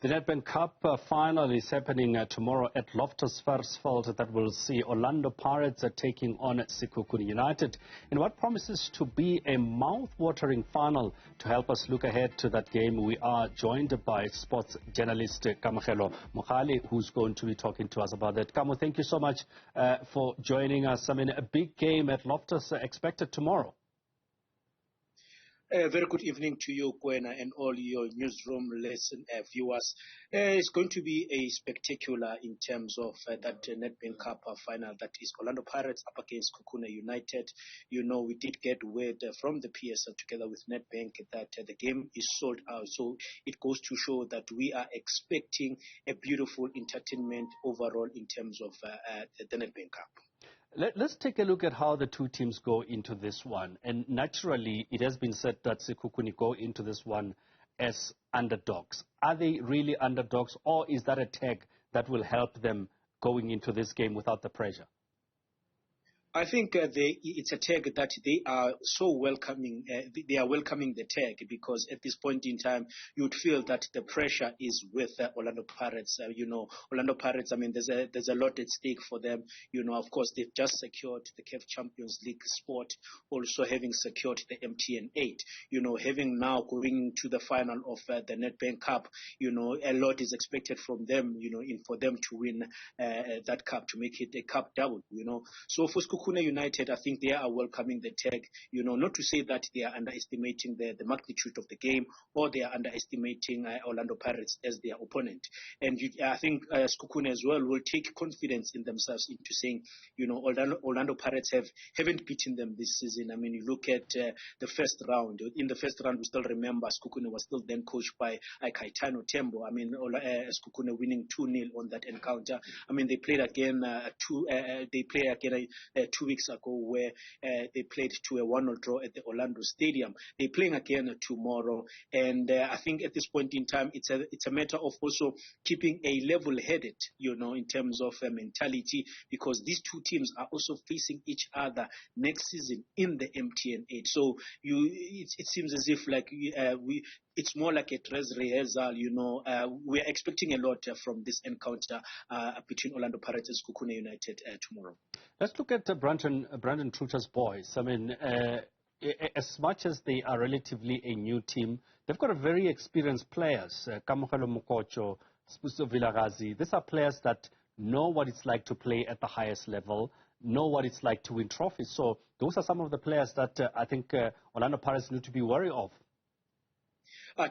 The Nedbank Cup final is happening tomorrow at Loftus Versfeld. That will see Orlando Pirates taking on Sekhukhune United in what promises to be a mouth-watering final. To help us look ahead to that game, we are joined by sports journalist Kamogelo Mogale, who's going to be talking to us about that. Kamo, thank you so much for joining us. I mean, a big game at Loftus expected tomorrow. Very good evening to you, Kwena, and all your newsroom viewers. It's going to be a spectacular in terms of that Nedbank Cup final. That is Orlando Pirates up against Sekhukhune United. You know, we did get word from the PSL together with Nedbank that the game is sold out. So it goes to show that we are expecting a beautiful entertainment overall in terms of the Nedbank Cup. Let's take a look at how the two teams go into this one. And naturally, it has been said that Sekhukhune go into this one as underdogs. Are they really underdogs, or is that a tag that will help them going into this game without the pressure? I think it's a tag that they are so welcoming. They are welcoming the tag because at this point in time, you would feel that the pressure is with Orlando Pirates. You know, Orlando Pirates. I mean, there's a lot at stake for them. You know, of course, they've just secured the CAF Champions League spot, also having secured the MTN 8. You know, having now going to the final of the Nedbank Cup. You know, a lot is expected from them. You know, for them to win that cup, to make it a cup double. You know, so for Sekhukhune United, I think they are welcoming the tag, you know, not to say that they are underestimating the magnitude of the game or they are underestimating Orlando Pirates as their opponent. And I think Sekhukhune as well will take confidence in themselves into saying, you know, Orlando Pirates haven't beaten them this season. I mean, you look at the first round. In the first round, we still remember Sekhukhune was still then coached by Kaitano Tembo. I mean, Sekhukhune winning 2-0 on that encounter. I mean, they played again 2 weeks ago where they played to a 1-0 draw at the Orlando Stadium. They're playing again tomorrow, and I think at this point in time, it's a matter of also keeping a level-headed, you know, in terms of mentality, because these two teams are also facing each other next season in the MTN 8. So it seems as if like it's more like a dress rehearsal, you know. We're expecting a lot from this encounter between Orlando Pirates and Sekhukhune United tomorrow. Let's look at Brandon Trutter's boys. I mean, as much as they are relatively a new team, they've got a very experienced players. Kamogelo Mokocho, Spuso Vilagazi. These are players that know what it's like to play at the highest level, know what it's like to win trophies. So those are some of the players that I think Orlando Pirates need to be wary of.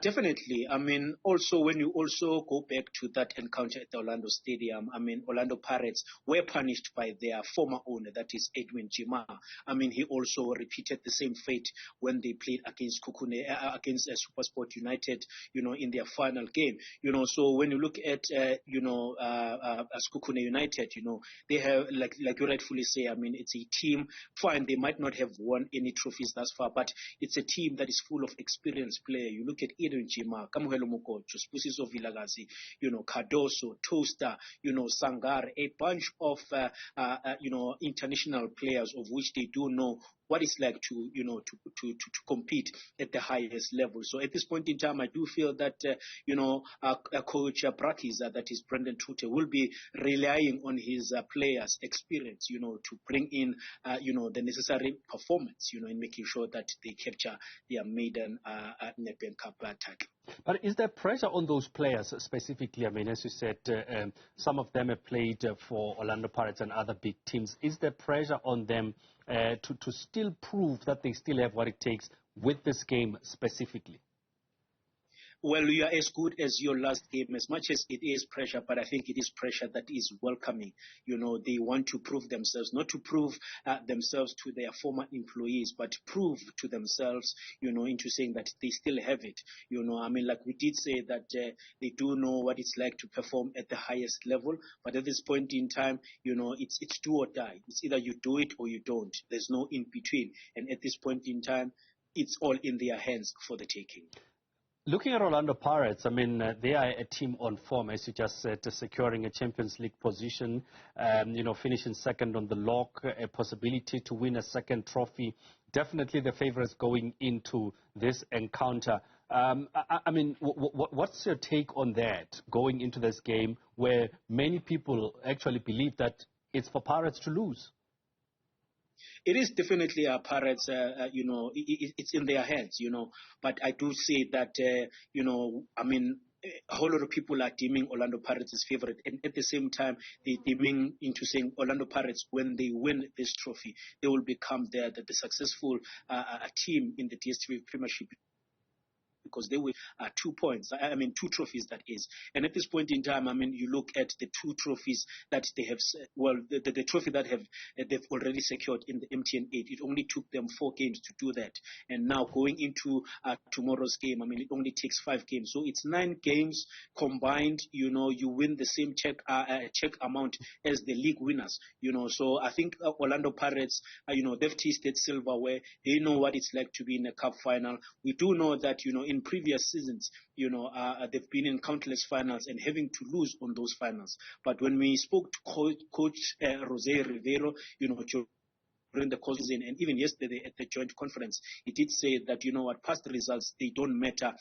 Definitely. I mean, also when you also go back to that encounter at the Orlando Stadium, I mean, Orlando Pirates were punished by their former owner, that is Edwin Jima. I mean, he also repeated the same fate when they played against SuperSport United, you know, in their final game. You know, so when you look at, Sekhukhune United, you know, they have, like you rightfully say, I mean, it's a team. Fine, they might not have won any trophies thus far, but it's a team that is full of experienced players. You look at Edwin Jima, Kamogelo Mokocho, Spusiso Vilagazi, you know, Cardoso, Toaster, you know, Sangar, a bunch of, international players of which they do know what it's like to, you know, to compete at the highest level. So at this point in time, I do feel that, Coach Brakis, that is Brendan Trutte, will be relying on his players' experience, you know, to bring in, the necessary performance, you know, in making sure that they capture their maiden Nedbank Cup title. But is there pressure on those players specifically? I mean, as you said, some of them have played for Orlando Pirates and other big teams. Is there pressure on them to still prove that they still have what it takes with this game specifically? Well, you are as good as your last game, as much as it is pressure, but I think it is pressure that is welcoming. You know, they want to prove themselves, not to prove themselves to their former employees, but prove to themselves, you know, into saying that they still have it. You know, I mean, like we did say that they do know what it's like to perform at the highest level, but at this point in time, you know, it's do or die. It's either you do it or you don't. There's no in between. And at this point in time, it's all in their hands for the taking. Looking at Orlando Pirates, I mean, they are a team on form, as you just said, securing a Champions League position, finishing second on the log, a possibility to win a second trophy. Definitely the favorites going into this encounter. I mean, what's your take on that going into this game where many people actually believe that it's for Pirates to lose? It is definitely Pirates, it's in their hands, but I do say that, a whole lot of people are deeming Orlando Pirates as favorite, and at the same time, they're deeming into saying Orlando Pirates, when they win this trophy, they will become the successful team in the DStv Premiership, because they were 2 points. I mean, 2 trophies, that is. And at this point in time, I mean, you look at the 2 trophies that they have, the trophy that they've already secured in the MTN 8. It only took them 4 games to do that. And now going into tomorrow's game, I mean, it only takes 5 games. So it's 9 games combined. You win the same check amount as the league winners. So I think Orlando Pirates, they've tasted silverware. They know what it's like to be in a cup final. We do know that, in previous seasons, they've been in countless finals and having to lose on those finals. But when we spoke to Coach Jose Riveiro, during the course season, and even yesterday at the joint conference, he did say that, past results, they don't matter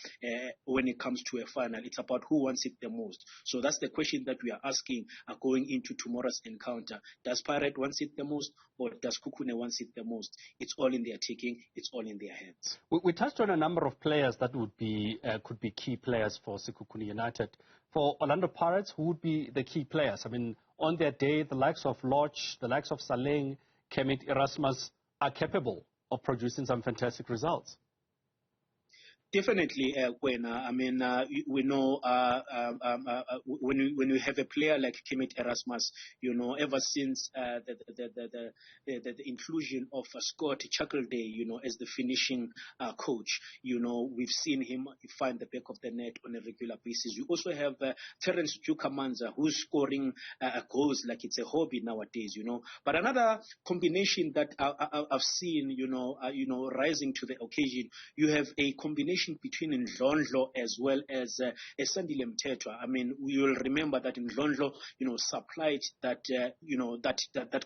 when it comes to a final. It's about who wants it the most. So that's the question that we are asking going into tomorrow's encounter. Does Pirate wants it the most, or does Sekhukhune wants it the most? It's all in their taking. It's all in their hands. We touched on a number of players that would be could be key players for Sekhukhune United. For Orlando Pirates, who would be the key players? I mean, on their day, the likes of Lodge, the likes of Saleng, Kemit, Erasmus are capable of producing some fantastic results. Definitely, Gwen. We know when you have a player like Kemit Erasmus, ever since the inclusion of Scott Chuckleday, as the finishing coach, we've seen him find the back of the net on a regular basis. You also have Terence Jukamanza, who's scoring goals like it's a hobby nowadays, But another combination that I've seen, rising to the occasion, you have a combination between Ndlondlo as well as Sandile Mthethwa. I mean, you will remember that Ndlondlo, supplied that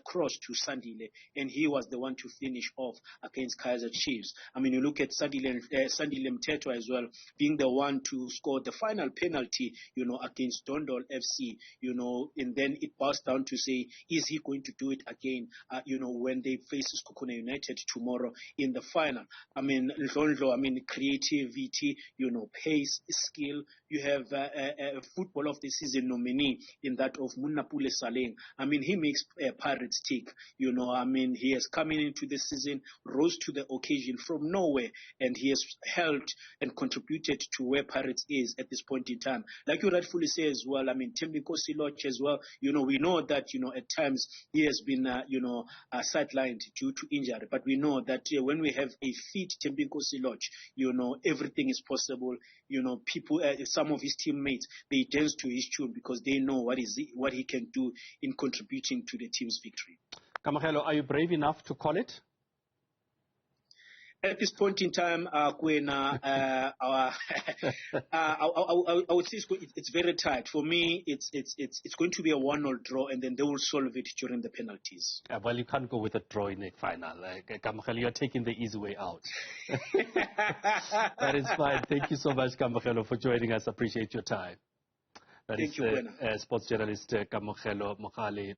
cross to Sandile, and he was the one to finish off against Kaizer Chiefs. I mean, you look at Sandile Mthethwa as well, being the one to score the final penalty, against Dondol FC, and then it boils down to say, is he going to do it again, when they face Sekhukhune United tomorrow in the final? I mean, Ndlondlo, creativity, pace, skill. You have a football of the season nominee in that of Munnapule Saleng. I mean, he makes Pirates tick. He has come into the season, rose to the occasion from nowhere, and he has helped and contributed to where Pirates is at this point in time. Like you rightfully say as well, Thembiko Siloch as well, we know that, at times he has been, sidelined due to injury, but we know that when we have a fit Thembiko Siloch, everything is possible. People, some of his teammates, they dance to his tune because they know what he can do in contributing to the team's victory. Kamogelo, are you brave enough to call it? At this point in time, Gwen, I would say it's very tight. For me, it's going to be a 1-0 draw, and then they will solve it during the penalties. Well, you can't go with a draw in a final. Kamogelo, you're taking the easy way out. That is fine. Thank you so much, Kamogelo, for joining us. Appreciate your time. That is sports journalist Kamogelo Mogale.